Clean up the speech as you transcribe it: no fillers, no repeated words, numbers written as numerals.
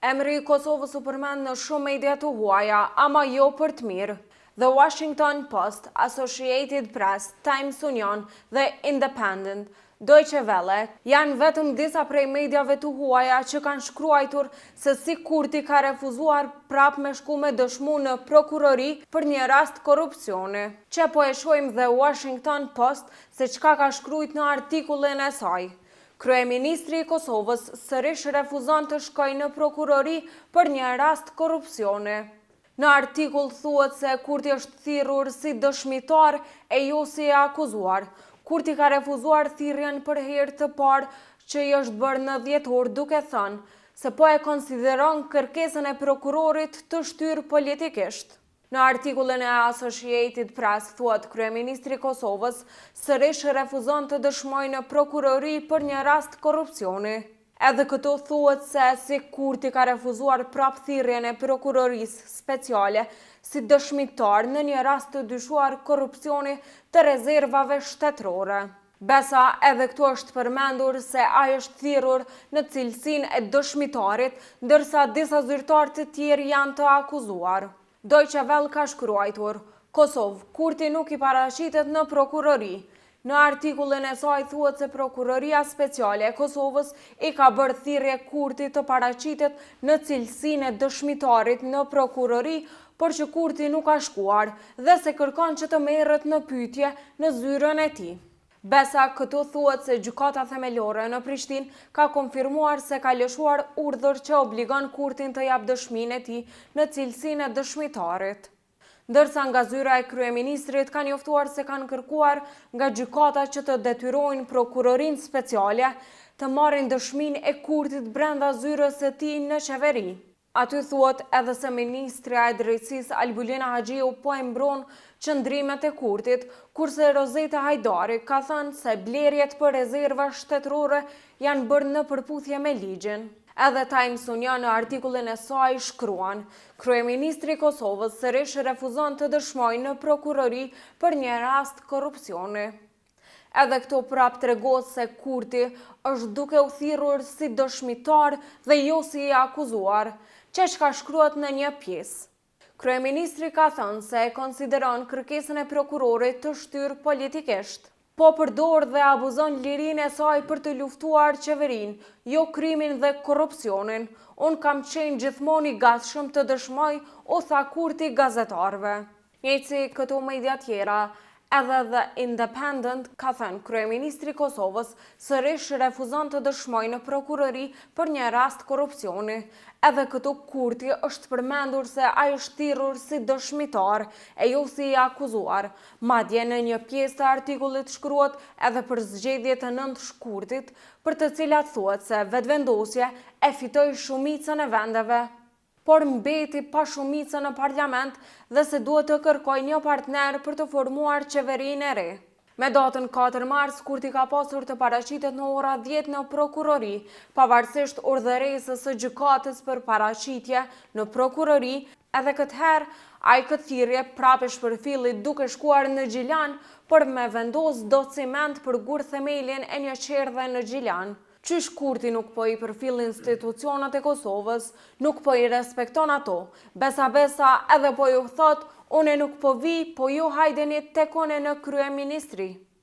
Emri i Kosovës u përmend në shumë media të huaja, ama jo për të mirë. The Washington Post, Associated Press, Times Union dhe Independent, Deutsche Welle janë vetëm disa prej mediave të huaja që kanë shkruajtur se si Kurti ka refuzuar prap me shku me dëshmu në prokurori për një rast korrupsioni. Që po e shohim The Washington Post se çka ka shkruajt në artikullin e saj. Kryeministri i Kosovës sërish refuzon të shkojë në prokurori për një rast korrupsioni. Në artikull thuhet se Kurti është thirrur si dëshmitar e jo si e akuzuar. Kurti ka refuzuar thirrjen për herë të parë që i është bërë në dhjetor duke thënë se po e konsideron kërkesën e prokurorit të shtyrë politikisht. Në artikullin e Associated Press thuhet kryeministri i Kosovës sërish refuzon të dëshmojë në prokurori për një rast korrupsioni. Edhe këtu thuhet se si Kurti ka refuzuar prap thirrjen e prokurorisë speciale si dëshmitar në një rast të dyshuar korrupsioni të rezervave shtetërore. Besa edhe këtu është përmendur se ai është thirrur në cilësinë e dëshmitarit, ndërsa disa zyrtarë të tjerë janë të akuzuar. Deutsche Welle ka shkruajtur: Kosovë, Kurti nuk i paraqitet në prokurori. Në artikullin e saj thuhet se Prokuroria Speciale e Kosovës i ka bërë thirrje Kurtit të paraqitet në cilësinë e dëshmitarit në prokurori, por që Kurti nuk ka shkuar dhe se kërkon që të merret në pyetje në zyrën e tij. Besa këtu thuhet se gjykata themelore në Prishtinë ka konfirmuar se ka lëshuar urdhër që obligon Kurtin të jap dëshminë e tij në cilësinë e dëshmitarit. Ndërsa nga zyra e kryeministrit kanë njoftuar se kanë kërkuar nga gjykata që të detyrojnë prokurorinë speciale të marrin dëshminë e Kurtit brenda zyrës së tij në qeveri. Aty thuhet edhe se ministrja e drejtësisë Albulina Haxhiu po e mbron qëndrimet e Kurtit, kurse Rozeta Hajdari ka thënë se blerjet për rezerva shtetërore janë bërë në përputhje me ligjin. Edhe Times Union në artikullin e saj shkruan: Kryeministri i Kosovës sërish refuzon të dëshmojë në prokurori për një rast korrupsioni. Edhe këtu prap tregohet se Kurti është duke u thirrur si dëshmitar dhe jo si i akuzuar, që ka shkruhet në një pjesë. Kryeministri ka thënë se e konsideron kërkesën e prokurorit të shtyrë politikisht. Po përdor dhe abuzon lirinë e saj për të luftuar qeverinë, jo krimin dhe korrupsionin. Unë kam qenë gjithmonë i gatshëm të dëshmoj, u tha Kurti gazetarëve. Njëjtë si këto media tjera, edhe The Independent ka thënë kryeministri i Kosovës sërish refuzon të dëshmojë në prokurori për një rast korrupsioni. Edhe këtu Kurti është përmendur se ai është thirrur si dëshmitar e jo si i akuzuar. Madje në një pjesë të artikullit shkruhet edhe për zgjedhjet e 9 shkurtit, për të cilat thuhet se vetëvendosje e fitoi shumicën e vendeve, por mbeti pa shumicën në parlament dhe se duhet të kërkojë një partner për të formuar qeverinë e re. Me datën 4 mars, Kurti ka pasur të paraqitet në ora 10 në prokurori, pavarësisht urdhëresës së gjykatës për paraqitje në prokurori. Edhe këtë herë, ai këtë thirrje prapë shpërfilli duke shkuar në Gjilan, por me vendos do ciment për gur themelin e një qerdhe në Gjilan. Qysh Kurti nuk po i përfill institucionet e Kosovës, nuk po i respekton ato. Besa edhe po ju thot, une nuk po vi, po ju hajdeni tek une në kryeministri.